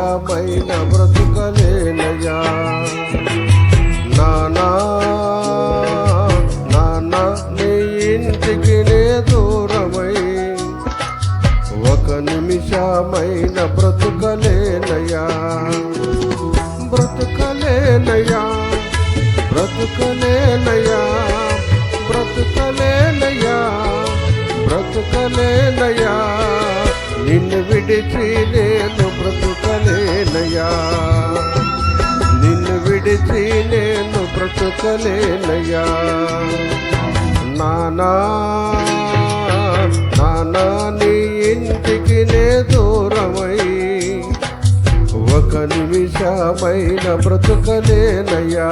నిమిషమైన బ్రతుకలేనయ్యా. నానా నానా నీ ఇంటికి నే దూరమై ఒక నిమిషమైన బ్రతుకలేనయ్యా. బ్రతుకలేనయ్యా బ్రతుకలేనయ్యా బ్రతుకలేనయ్యా బ్రతుకలేనయ్యా నిన్ను విడిచి నేను బ్రతుకలేనయ్యా. నిన్ను విడిచి నేను బ్రతుకలేనయ్యా. నానా నానా నీ ఇంటికి నే దూరమై ఒక నిమిషమైన బ్రతుకలేనయ్యా.